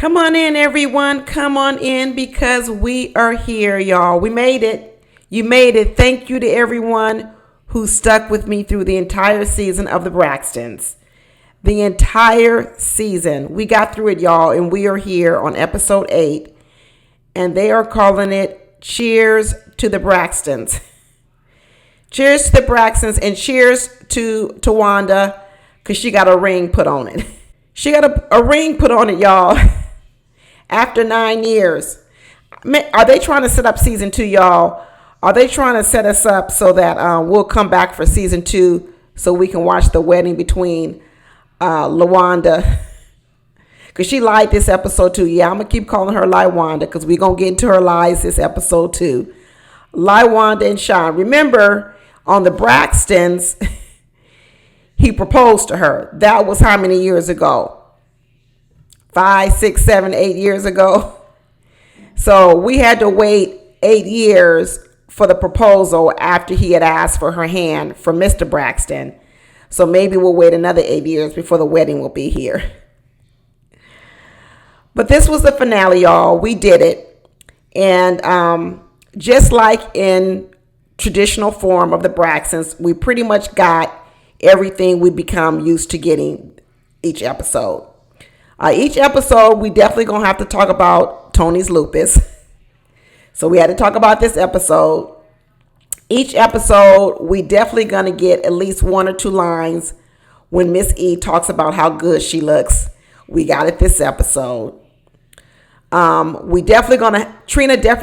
Come on in, everyone. Come on in because we are here, y'all. We made it. You made it. Thank you to everyone who stuck with me through the entire season of the Braxtons. The entire season. We got through it, y'all, and we are here on episode 8. And they are calling it Cheers to the Braxtons. Cheers to the Braxtons and cheers to Wanda because she got a ring put on it. She got a ring put on it, y'all. After 9 years. Are they trying to set up season 2, y'all? Are they trying to set us up so that we'll come back for season 2 so we can watch the wedding between LaWanda? Because she lied this episode too. Yeah, I'm going to keep calling her LaWanda because we're going to get into her lies this episode too. LaWanda and Sean. Remember, on the Braxtons, he proposed to her. That was how many years ago? 5, 6, 7, 8 years ago. So we had to wait 8 years for the proposal after he had asked for her hand from Mr. Braxton. So maybe we'll wait another 8 years before the wedding will be here. But this was the finale, y'all. We did it. And just like in traditional form of the Braxtons, we pretty much got everything we become used to getting each episode. Each episode, we definitely going to have to talk about Tony's lupus. So we had to talk about this episode. Each episode, we definitely going to get at least 1 or 2 lines when Miss E talks about how good she looks. We got it this episode. Trina definitely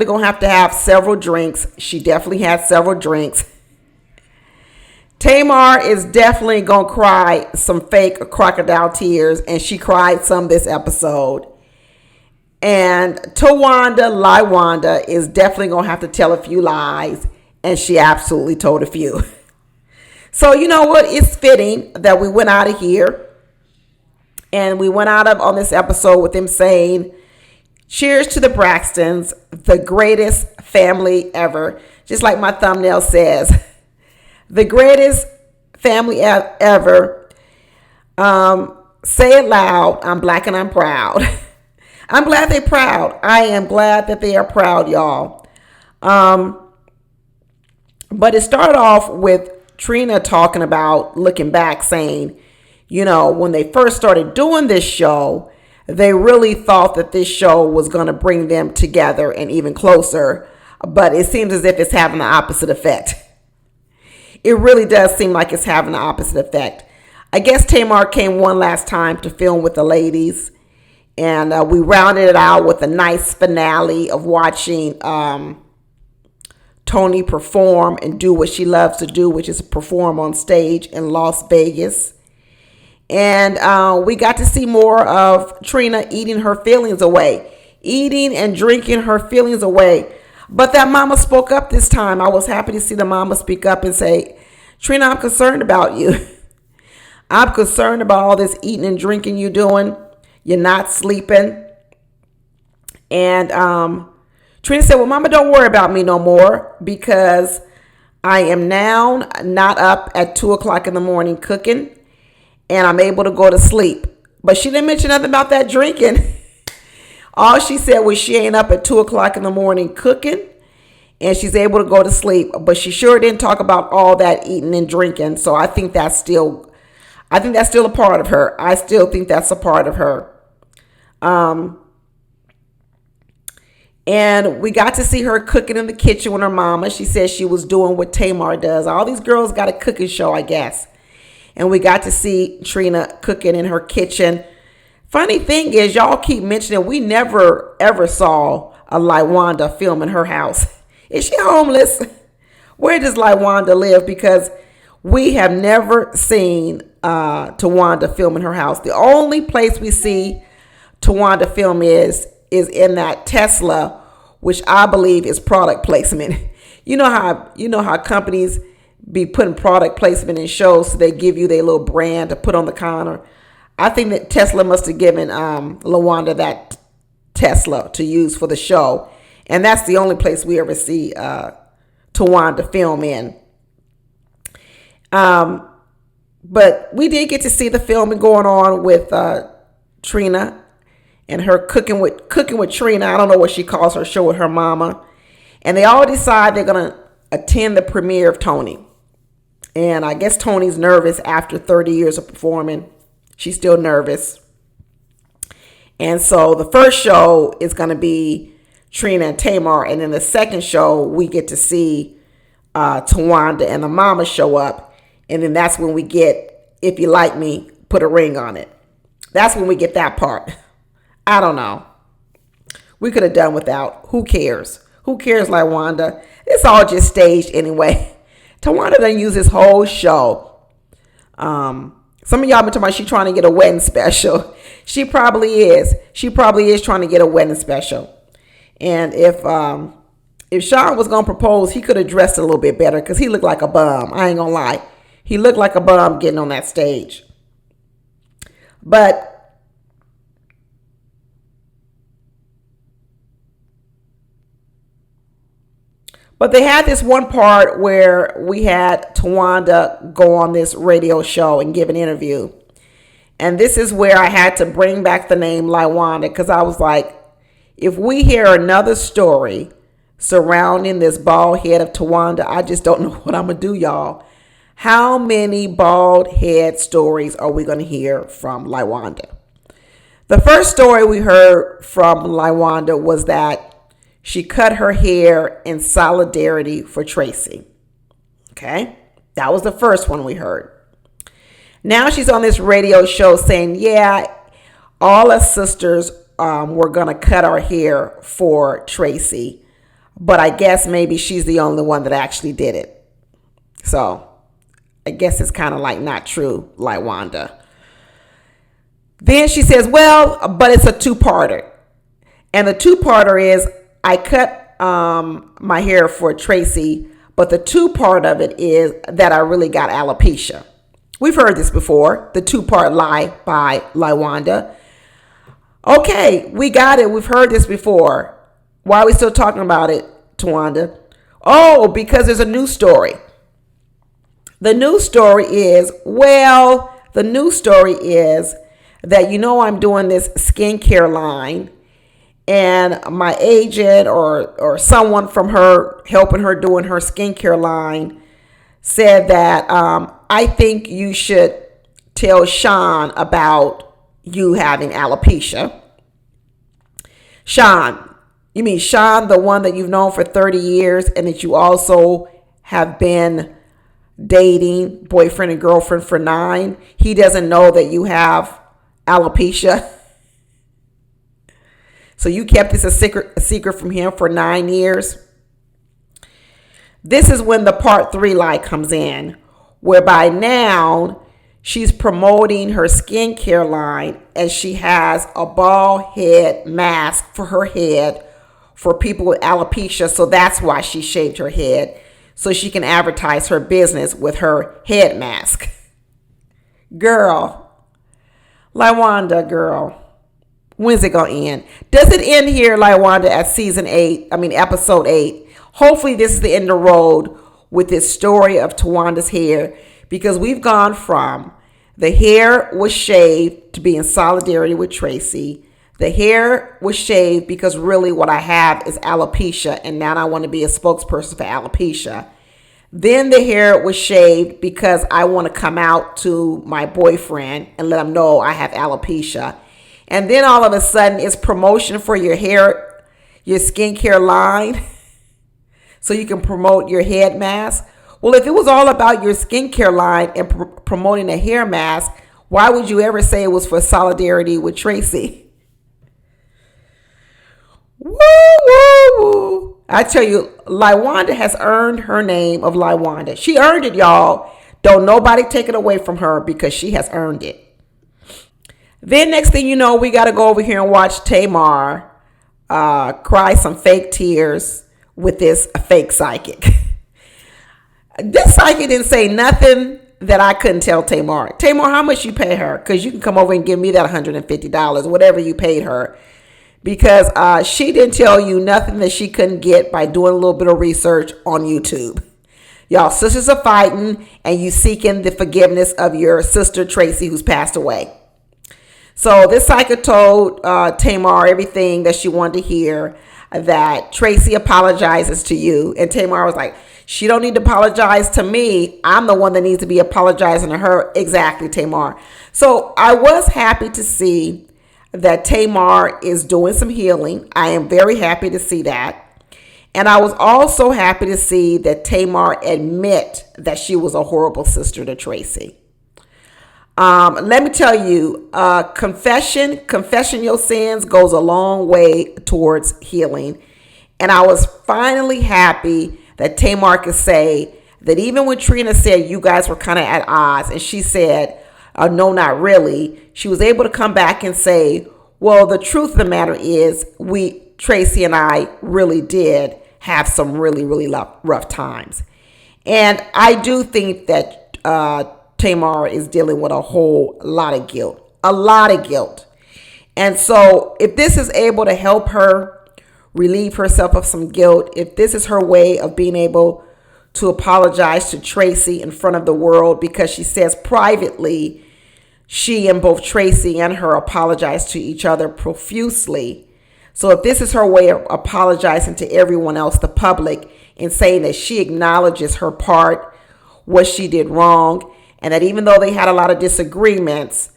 going to have several drinks. She definitely had several drinks. Tamar is definitely going to cry some fake crocodile tears, and she cried some this episode. And LaWanda is definitely going to have to tell a few lies, and she absolutely told a few. So you know what? It's fitting that we went out of here, and we went out of on this episode with them saying, cheers to the Braxtons, the greatest family ever. Just like my thumbnail says. The greatest family ever. Say it loud. I'm black and I'm proud. I'm glad they're proud. I am glad that they are proud, y'all. But it started off with Trina talking about looking back, saying, you know, when they first started doing this show, they really thought that this show was going to bring them together and even closer. But it seems as if it's having the opposite effect. It really does seem like it's having the opposite effect. I guess Tamar came one last time to film with the ladies. And we rounded it out with a nice finale of watching Tony perform and do what she loves to do, which is perform on stage in Las Vegas. And we got to see more of Trina eating her feelings away. Eating and drinking her feelings away. But that mama spoke up this time. I was happy to see the mama speak up and say, Trina, I'm concerned about you. I'm concerned about all this eating and drinking you're doing. You're not sleeping. And Trina said, well, mama, don't worry about me no more because I am now not up at 2 o'clock in the morning cooking and I'm able to go to sleep. But she didn't mention nothing about that drinking. All she said was she ain't up at 2 o'clock in the morning cooking and she's able to go to sleep. But she sure didn't talk about all that eating and drinking. So I think that's still a part of her. I still think that's a part of her. And we got to see her cooking in the kitchen with her mama. She said she was doing what Tamar does. All these girls got a cooking show, I guess. And we got to see Trina cooking in her kitchen. Funny thing is, y'all keep mentioning we never, ever saw a LaWanda film in her house. Is she homeless? Where does LaWanda live? Because we have never seen Tawanda film in her house. The only place we see Tawanda film is in that Tesla, which I believe is product placement. You know how companies be putting product placement in shows, so they give you their little brand to put on the counter. I think that Tesla must have given LaWanda that Tesla to use for the show. And that's the only place we ever see Tawanda film in. But we did get to see the filming going on with Trina and her cooking with Trina. I don't know what she calls her show with her mama. And they all decide they're going to attend the premiere of Tony. And I guess Tony's nervous after 30 years of performing. She's still nervous. And so the first show is going to be Trina and Tamar. And then the second show, we get to see Tawanda and the mama show up. And then that's when we get, if you like me, put a ring on it. That's when we get that part. I don't know. We could have done without. Who cares? Who cares, Lawanda? It's all just staged anyway. Tawanda done use this whole show. Some of y'all been talking about she trying to get a wedding special. She probably is. She probably is trying to get a wedding special. And if Sean was gonna propose, he could have dressed a little bit better because he looked like a bum. I ain't gonna lie. He looked like a bum getting on that stage. But they had this one part where we had Tawanda go on this radio show and give an interview. And this is where I had to bring back the name Lawanda, because I was like, if we hear another story surrounding this bald head of Tawanda, I just don't know what I'm going to do, y'all. How many bald head stories are we going to hear from Lawanda? The first story we heard from Lawanda was that she cut her hair in solidarity for Tracy. Okay? That was the first one we heard. Now she's on this radio show saying, yeah, all us sisters were going to cut our hair for Tracy. But I guess maybe she's the only one that actually did it. So I guess it's kind of like not true, Lawanda. Then she says, well, but it's a two-parter. And the two-parter is, I cut my hair for Tracy, but the two-part of it is that I really got alopecia. We've heard this before, the two-part lie by Lawanda. Okay, we got it. We've heard this before. Why are we still talking about it, Tawanda? Oh, because there's a new story. The news story is that, I'm doing this skincare line. And my agent or someone from her helping her doing her skincare line said that I think you should tell Sean about you having alopecia. Sean, you mean Sean, the one that you've known for 30 years and that you also have been dating, boyfriend and girlfriend for 9? He doesn't know that you have alopecia? So you kept this a secret from him for 9 years? This is when the part 3 lie comes in, whereby now she's promoting her skincare line and she has a bald head mask for her head for people with alopecia. So that's why she shaved her head, so she can advertise her business with her head mask. Girl, Lawanda, girl. When's it going to end? Does it end here, Lawanda, at episode 8? Hopefully this is the end of the road with this story of Tawanda's hair, because we've gone from the hair was shaved to be in solidarity with Tracy. The hair was shaved because really what I have is alopecia, and now I want to be a spokesperson for alopecia. Then the hair was shaved because I want to come out to my boyfriend and let him know I have alopecia. And then all of a sudden it's promotion for your hair, your skincare line, so you can promote your head mask. Well, if it was all about your skincare line and promoting a hair mask, why would you ever say it was for solidarity with Tracy? Woo, woo, woo. I tell you, Lawanda has earned her name of Lawanda. She earned it, y'all. Don't nobody take it away from her, because she has earned it. Then next thing you know, we got to go over here and watch Tamar cry some fake tears with this fake psychic. This psychic didn't say nothing that I couldn't tell Tamar. Tamar, how much you pay her? Because you can come over and give me that $150, whatever you paid her. Because she didn't tell you nothing that she couldn't get by doing a little bit of research on YouTube. Y'all sisters are fighting and you seeking the forgiveness of your sister Tracy, who's passed away. So this psychic told Tamar everything that she wanted to hear, that Tracy apologizes to you. And Tamar was like, she don't need to apologize to me. I'm the one that needs to be apologizing to her. Exactly, Tamar. So I was happy to see that Tamar is doing some healing. I am very happy to see that. And I was also happy to see that Tamar admit that she was a horrible sister to Tracy. Let me tell you, confession your sins goes a long way towards healing. And I was finally happy that Tamar could say that even when Trina said you guys were kind of at odds, and she said, no, not really, she was able to come back and say, well, the truth of the matter is Tracy and I really did have some really, really rough times. And I do think that Tamar is dealing with a whole lot of guilt. And so if this is able to help her relieve herself of some guilt, if this is her way of being able to apologize to Tracy in front of the world, because she says privately she and both Tracy and her apologize to each other profusely. So if this is her way of apologizing to everyone else, the public, and saying that she acknowledges her part, what she did wrong, and that even though they had a lot of disagreements,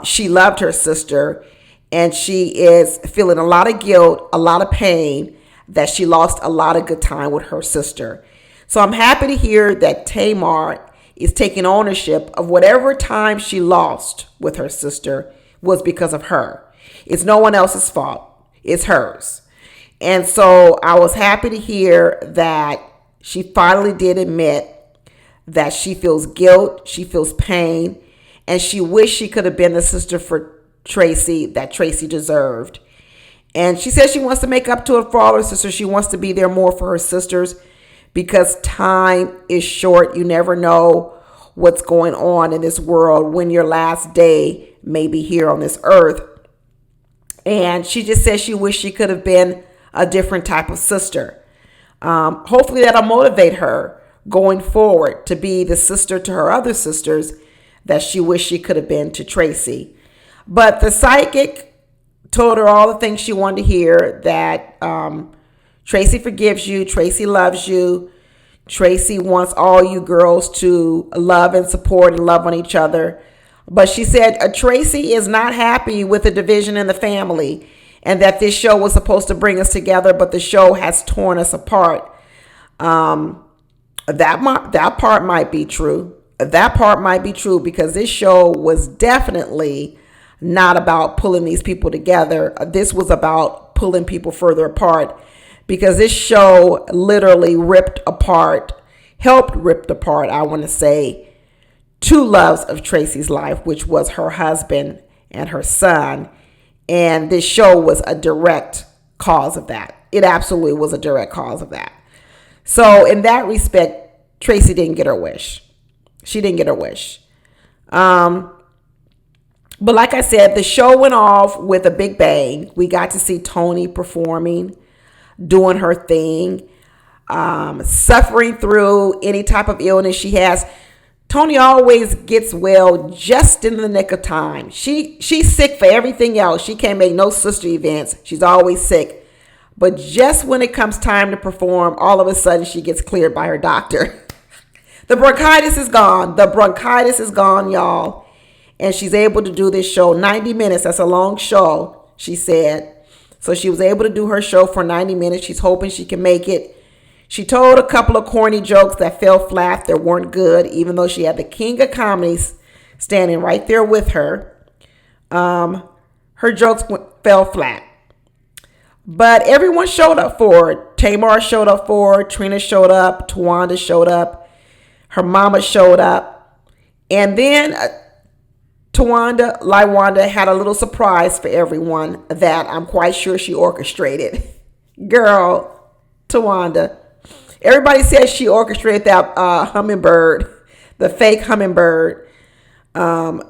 she loved her sister, and she is feeling a lot of guilt, a lot of pain, that she lost a lot of good time with her sister. So I'm happy to hear that Tamar is taking ownership of whatever time she lost with her sister was because of her. It's no one else's fault. It's hers. And so I was happy to hear that she finally did admit that she feels guilt, she feels pain, and she wished she could have been the sister for Tracy that Tracy deserved. And she says she wants to make up to it for all her sisters. She wants to be there more for her sisters because time is short. You never know what's going on in this world, when your last day may be here on this earth. And she just says she wished she could have been a different type of sister. Hopefully that'll motivate her going forward to be the sister to her other sisters that she wished she could have been to Tracy. But the psychic told her all the things she wanted to hear, that Tracy forgives you, Tracy loves you, Tracy wants all you girls to love and support and love on each other. But she said Tracy is not happy with the division in the family, and that this show was supposed to bring us together, but the show has torn us apart. That part might be true. That part might be true, because this show was definitely not about pulling these people together. This was about pulling people further apart, because this show literally helped rip apart, I want to say, two loves of Tracy's life, which was her husband and her son. And this show was a direct cause of that. It absolutely was a direct cause of that. So in that respect, Tracy didn't get her wish. She didn't get her wish. But like I said, the show went off with a big bang. We got to see Toni performing, doing her thing, suffering through any type of illness she has. Toni always gets well just in the nick of time. She's sick for everything else. She can't make no sister events. She's always sick. But just when it comes time to perform, all of a sudden she gets cleared by her doctor. The bronchitis is gone. The bronchitis is gone, y'all. And she's able to do this show 90 minutes. That's a long show, she said. So she was able to do her show for 90 minutes. She's hoping she can make it. She told a couple of corny jokes that fell flat, that weren't good, even though she had the king of comedies standing right there with her. Her jokes fell flat. But everyone showed up for her. Tamar showed up for her. Trina showed up. Tawanda showed up. Her mama showed up. And then Lawanda had a little surprise for everyone that I'm quite sure she orchestrated. Girl, Tawanda. Everybody says she orchestrated that hummingbird, the fake hummingbird. Then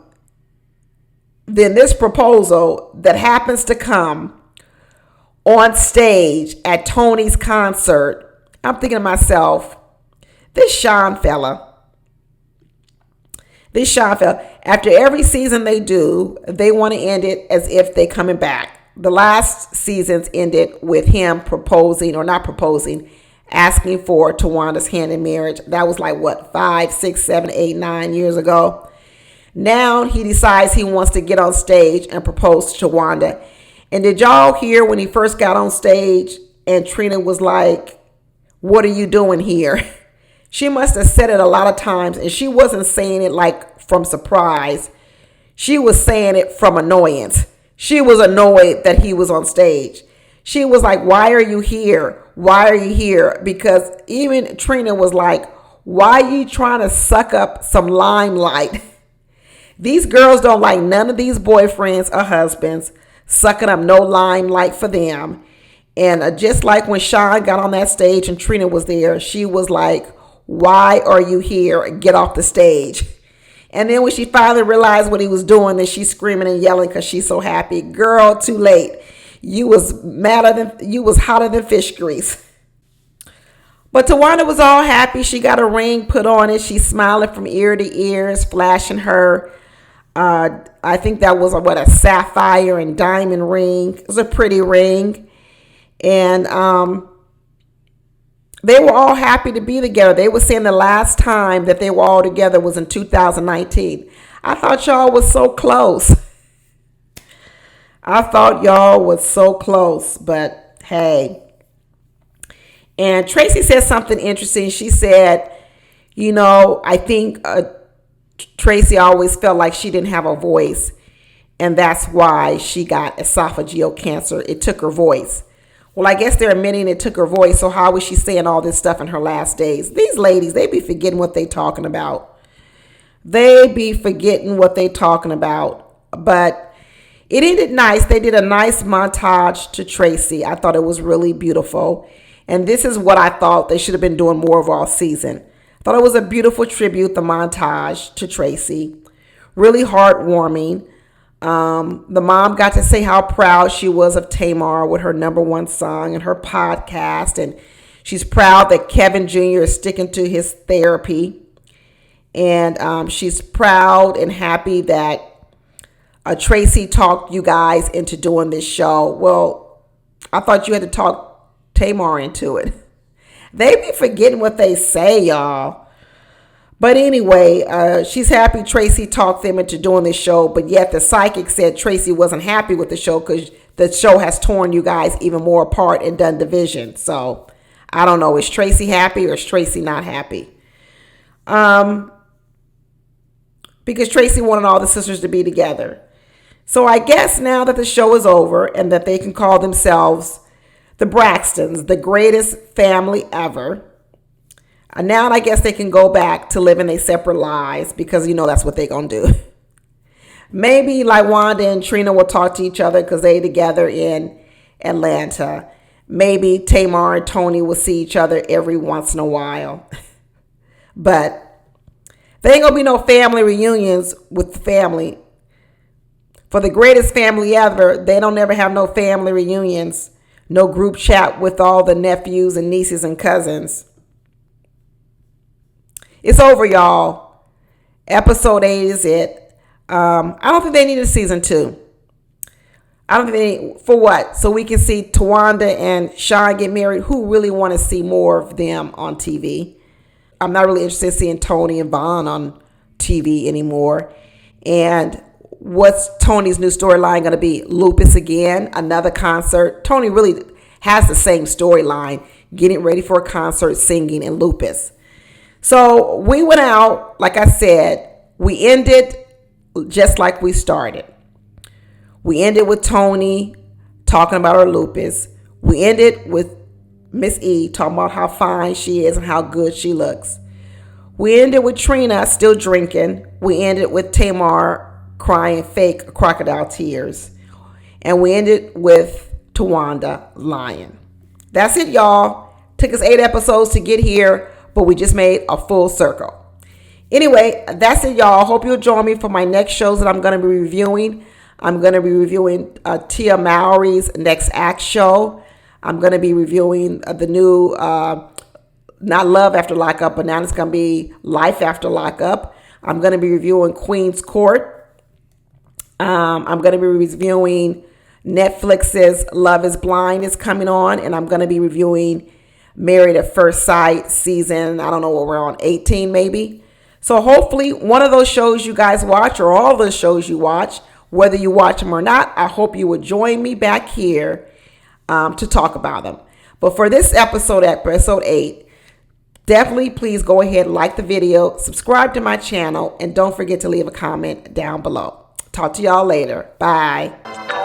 this proposal that happens to come on stage at Toni's concert. I'm thinking to myself, this Sean fella, This Sean felt after every season they do, they want to end it as if they coming back. The last seasons ended with him proposing, or not proposing, asking for Tawanda's hand in marriage. That was like what, 5, 6, 7, 8, 9 years ago. Now he decides he wants to get on stage and propose to Tawanda. And did y'all hear when he first got on stage and Trina was like, "What are you doing here?" She must have said it a lot of times, and she wasn't saying it like from surprise. She was saying it from annoyance. She was annoyed that he was on stage. She was like, "Why are you here? Why are you here?" Because even Trina was like, "Why are you trying to suck up some limelight?" These girls don't like none of these boyfriends or husbands sucking up no limelight for them. And just like when Sean got on that stage and Trina was there, she was like, "Why are you here? Get off the stage." And then when she finally realized what he was doing, then she's screaming and yelling because she's so happy. Girl, too late. You was hotter than fish grease. But Tawanda was all happy. She got a ring put on it. She's smiling from ear to ears, flashing her. I think that was a sapphire and diamond ring. It was a pretty ring. And they were all happy to be together. They were saying the last time that they were all together was in 2019. I thought y'all was so close. I thought y'all was so close, but hey. And Tracy said something interesting. She said, I think Tracy always felt like she didn't have a voice, and that's why she got esophageal cancer. It took her voice. Well, I guess they're admitting it took her voice, so how was she saying all this stuff in her last days? These ladies, they be forgetting what they talking about. They be forgetting what they talking about. But it ended nice. They did a nice montage to Tracy. I thought it was really beautiful. And this is what I thought they should have been doing more of all season. I thought it was a beautiful tribute, the montage to Tracy. Really heartwarming. The mom got to say how proud she was of Tamar with her #1 song and her podcast. And she's proud that Kevin Jr. is sticking to his therapy. And she's proud and happy that Tracy talked you guys into doing this show. Well, I thought you had to talk Tamar into it. They be forgetting what they say, y'all. But anyway, she's happy Tracy talked them into doing this show, but yet the psychic said Tracy wasn't happy with the show because the show has torn you guys even more apart and done division. So I don't know. Is Tracy happy or is Tracy not happy? Because Tracy wanted all the sisters to be together. So I guess now that the show is over and that they can call themselves the Braxtons, the greatest family ever. Now I guess they can go back to living their separate lives because, that's what they're going to do. Maybe like Wanda and Trina will talk to each other because they together in Atlanta. Maybe Tamar and Tony will see each other every once in a while. But there ain't going to be no family reunions with the family. For the greatest family ever, they don't ever have no family reunions. No group chat with all the nephews and nieces and cousins. It's over, y'all. Episode 8 is it. I don't think they need a season 2. I don't think they need, for what? So we can see Tawanda and Sean get married. Who really want to see more of them on TV? I'm not really interested in seeing Tony and Vaughn on TV anymore. And what's Tony's new storyline going to be? Lupus again, another concert. Tony really has the same storyline, getting ready for a concert, singing, and Lupus. So we went out, like I said, we ended just like we started. We ended with Tony talking about her lupus. We ended with Miss E talking about how fine she is and how good she looks. We ended with Trina still drinking. We ended with Tamar crying fake crocodile tears. And we ended with Tawanda lying. That's it, y'all. Took us 8 episodes to get here, but we just made a full circle. Anyway, that's it, y'all. Hope you'll join me for my next shows that I'm going to be reviewing. I'm going to be reviewing Tia Mowry's Next Act show. I'm going to be reviewing the new, not Love After Lockup, but now it's going to be Life After Lockup. I'm going to be reviewing Queen's Court. I'm going to be reviewing Netflix's Love is Blind is coming on, and I'm going to be reviewing Married at First Sight season, I don't know what we're on, 18 maybe. So hopefully one of those shows you guys watch, or all the shows you watch, whether you watch them or not, I hope you would join me back here to talk about them. But for this episode 8, definitely please go ahead and like the video, subscribe to my channel, and don't forget to leave a comment down below. Talk to y'all later. Bye.